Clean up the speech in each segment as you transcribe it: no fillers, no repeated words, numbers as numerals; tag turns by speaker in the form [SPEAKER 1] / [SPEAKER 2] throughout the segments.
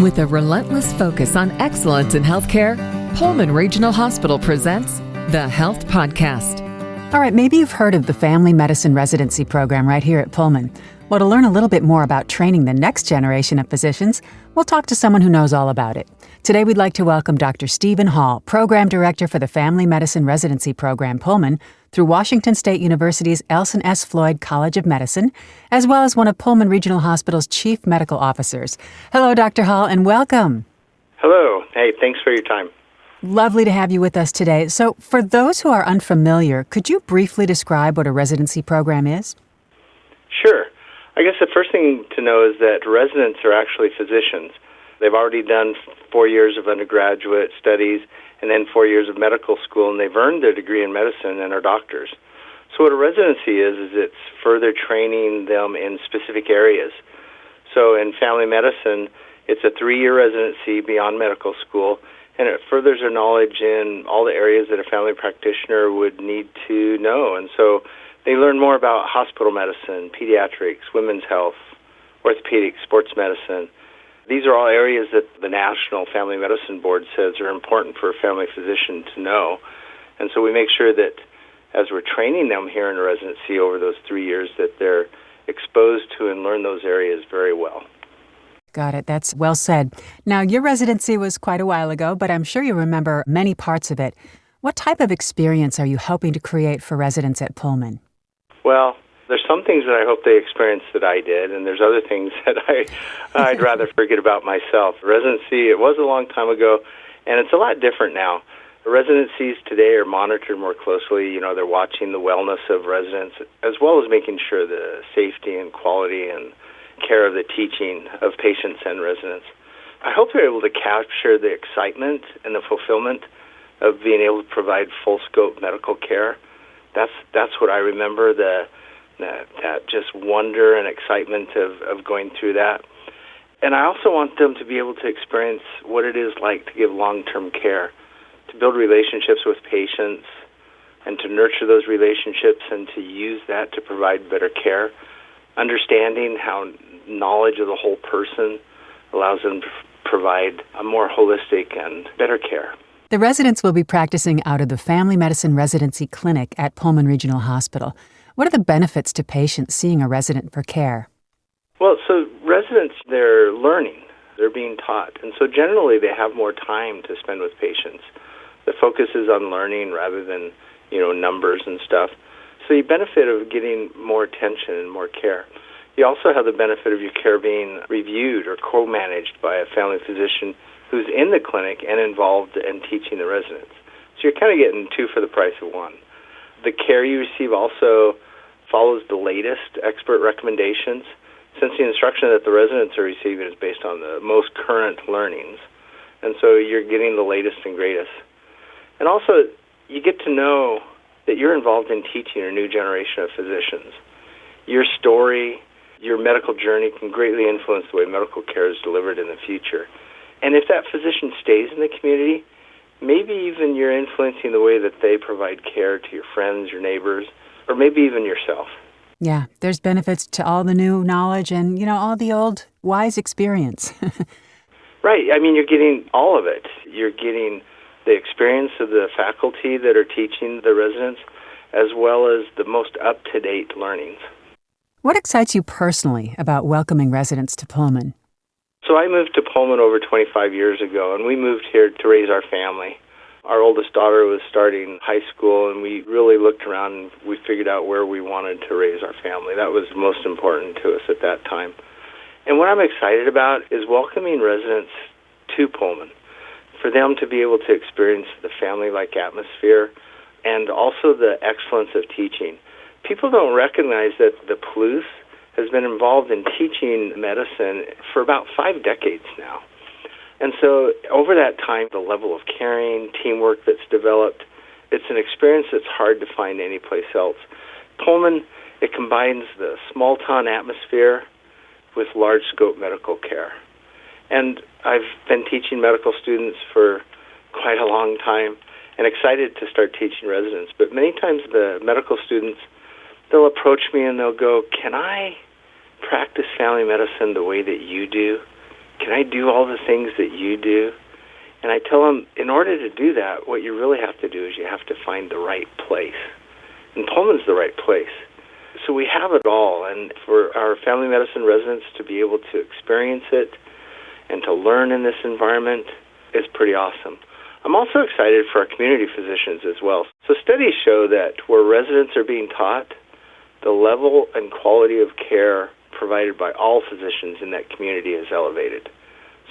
[SPEAKER 1] With a relentless focus on excellence in healthcare, Pullman Regional Hospital presents the Health Podcast.
[SPEAKER 2] All right, maybe you've heard of the Family Medicine Residency program right here at Pullman. Well, to learn a little bit more about training the next generation of physicians, we'll talk to someone who knows all about it. Today, we'd like to welcome Dr. Stephen Hall, Program Director for the Family Medicine Residency Program, Pullman, through Washington State University's Elson S. Floyd College of Medicine, as well as one of Pullman Regional Hospital's Chief Medical Officers. Hello, Dr. Hall, and welcome.
[SPEAKER 3] Hello. Hey, thanks for your time.
[SPEAKER 2] Lovely to have you with us today. So, for those who are unfamiliar, could you briefly describe what a residency program is?
[SPEAKER 3] Sure. I guess the first thing to know is that residents are actually physicians. They've already done 4 years of undergraduate studies and then 4 years of medical school, and they've earned their degree in medicine and are doctors. So what a residency is it's further training them in specific areas. So in family medicine, it's a 3-year residency beyond medical school, and it furthers their knowledge in all the areas that a family practitioner would need to know. And so they learn more about hospital medicine, pediatrics, women's health, orthopedics, sports medicine. These are all areas that the National Family Medicine Board says are important for a family physician to know. And so we make sure that as we're training them here in a residency over those 3 years, that they're exposed to and learn those areas very well.
[SPEAKER 2] Got it. That's well said. Now, your residency was quite a while ago, but I'm sure you remember many parts of it. What type of experience are you hoping to create for residents at Pullman?
[SPEAKER 3] Well, there's some things that I hope they experience that I did, and there's other things that I'd rather forget about myself. Residency, it was a long time ago, and it's a lot different now. Residencies today are monitored more closely. You know, they're watching the wellness of residents, as well as making sure the safety and quality and care of the teaching of patients and residents. I hope they're able to capture the excitement and the fulfillment of being able to provide full-scope medical care. That's what I remember, that just wonder and excitement of going through that. And I also want them to be able to experience what it is like to give long-term care, to build relationships with patients, and to nurture those relationships and to use that to provide better care, understanding how knowledge of the whole person allows them to provide a more holistic and better care.
[SPEAKER 2] The residents will be practicing out of the Family Medicine Residency Clinic at Pullman Regional Hospital. What are the benefits to patients seeing a resident for care?
[SPEAKER 3] Well, so residents, they're learning. They're being taught. And so generally they have more time to spend with patients. The focus is on learning rather than, numbers and stuff. So you benefit of getting more attention and more care. You also have the benefit of your care being reviewed or co-managed by a family physician who's in the clinic and involved in teaching the residents. So you're kind of getting two for the price of one. The care you receive also follows the latest expert recommendations, since the instruction that the residents are receiving is based on the most current learnings. And so you're getting the latest and greatest. And also, you get to know that you're involved in teaching a new generation of physicians. Your story, your medical journey can greatly influence the way medical care is delivered in the future. And if that physician stays in the community, maybe even you're influencing the way that they provide care to your friends, your neighbors, or maybe even yourself.
[SPEAKER 2] Yeah, there's benefits to all the new knowledge and, all the old wise experience.
[SPEAKER 3] Right. I mean, you're getting all of it. You're getting the experience of the faculty that are teaching the residents, as well as the most up-to-date learnings.
[SPEAKER 2] What excites you personally about welcoming residents to Pullman?
[SPEAKER 3] So I moved to Pullman over 25 years ago, and we moved here to raise our family. Our oldest daughter was starting high school, and we really looked around and we figured out where we wanted to raise our family. That was most important to us at that time. And what I'm excited about is welcoming residents to Pullman, for them to be able to experience the family-like atmosphere and also the excellence of teaching. People don't recognize that the Palouse has been involved in teaching medicine for about 5 decades now. And so over that time, the level of caring, teamwork that's developed, it's an experience that's hard to find anyplace else. Pullman, it combines the small-town atmosphere with large-scope medical care. And I've been teaching medical students for quite a long time and excited to start teaching residents. But many times the medical students, they'll approach me and they'll go, "Can I practice family medicine the way that you do can I do all the things that you do? And I tell them, in order to do that, what you really have to do is you have to find the right place. And Pullman's the right place. So we have it all, and for our family medicine residents to be able to experience it and to learn in this environment is pretty awesome. I'm also excited for our community physicians as well. So studies show that where residents are being taught, the level and quality of care provided by all physicians in that community is elevated.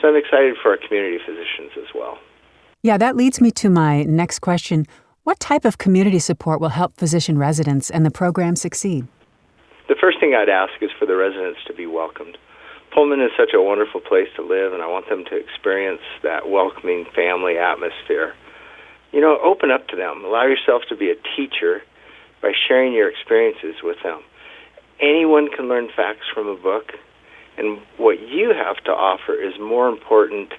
[SPEAKER 3] So I'm excited for our community physicians as well.
[SPEAKER 2] Yeah, that leads me to my next question. What type of community support will help physician residents and the program succeed?
[SPEAKER 3] The first thing I'd ask is for the residents to be welcomed. Pullman is such a wonderful place to live, and I want them to experience that welcoming family atmosphere. Open up to them. Allow yourself to be a teacher by sharing your experiences with them. Anyone can learn facts from a book, and what you have to offer is more important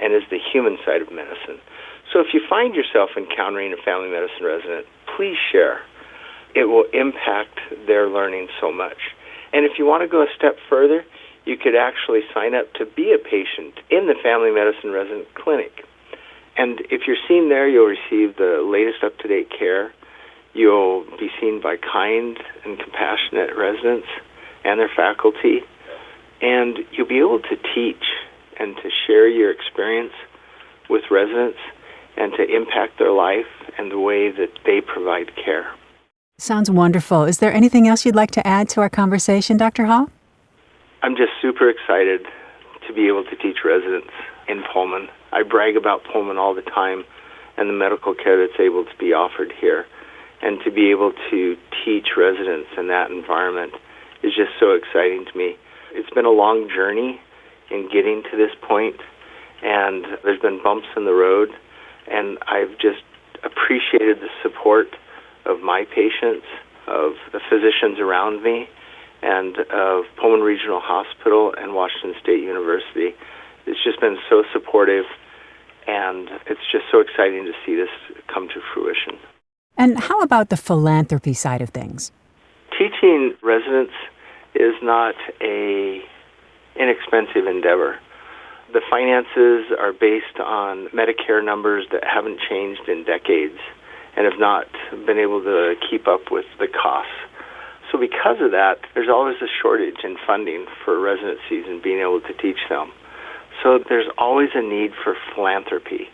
[SPEAKER 3] and is the human side of medicine. So if you find yourself encountering a family medicine resident, please share. It will impact their learning so much. And if you want to go a step further, you could actually sign up to be a patient in the family medicine resident clinic. And if you're seen there, you'll receive the latest up-to-date care. You'll be seen by kind and compassionate residents and their faculty. And you'll be able to teach and to share your experience with residents and to impact their life and the way that they provide care.
[SPEAKER 2] Sounds wonderful. Is there anything else you'd like to add to our conversation, Dr. Hall?
[SPEAKER 3] I'm just super excited to be able to teach residents in Pullman. I brag about Pullman all the time and the medical care that's able to be offered here. And to be able to teach residents in that environment is just so exciting to me. It's been a long journey in getting to this point, and there's been bumps in the road, and I've just appreciated the support of my patients, of the physicians around me, and of Pullman Regional Hospital and Washington State University. It's just been so supportive, and it's just so exciting to see this come to fruition.
[SPEAKER 2] And how about the philanthropy side of things?
[SPEAKER 3] Teaching residents is not an inexpensive endeavor. The finances are based on Medicare numbers that haven't changed in decades and have not been able to keep up with the costs. So because of that, there's always a shortage in funding for residencies and being able to teach them. So there's always a need for philanthropy.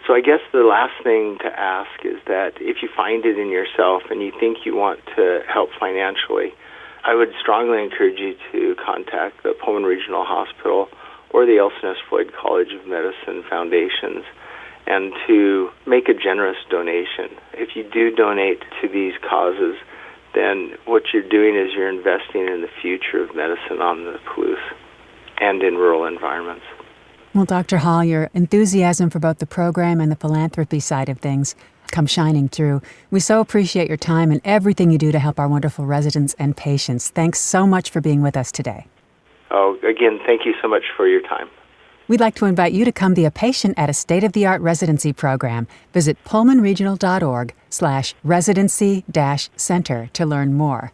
[SPEAKER 3] So I guess the last thing to ask is that if you find it in yourself and you think you want to help financially, I would strongly encourage you to contact the Pullman Regional Hospital or the L.S. Floyd College of Medicine foundations and to make a generous donation. If you do donate to these causes, then what you're doing is you're investing in the future of medicine on the Palouse and in rural environments.
[SPEAKER 2] Well, Dr. Hall, your enthusiasm for both the program and the philanthropy side of things come shining through. We so appreciate your time and everything you do to help our wonderful residents and patients. Thanks so much for being with us today.
[SPEAKER 3] Oh, again, thank you so much for your time.
[SPEAKER 2] We'd like to invite you to come be a patient at a state-of-the-art residency program. Visit pullmanregional.org/residency-center to learn more.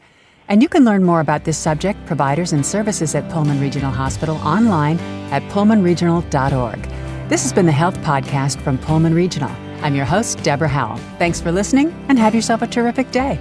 [SPEAKER 2] And you can learn more about this subject, providers, and services at Pullman Regional Hospital online at pullmanregional.org. This has been the Health Podcast from Pullman Regional. I'm your host, Deborah Howell. Thanks for listening, and have yourself a terrific day.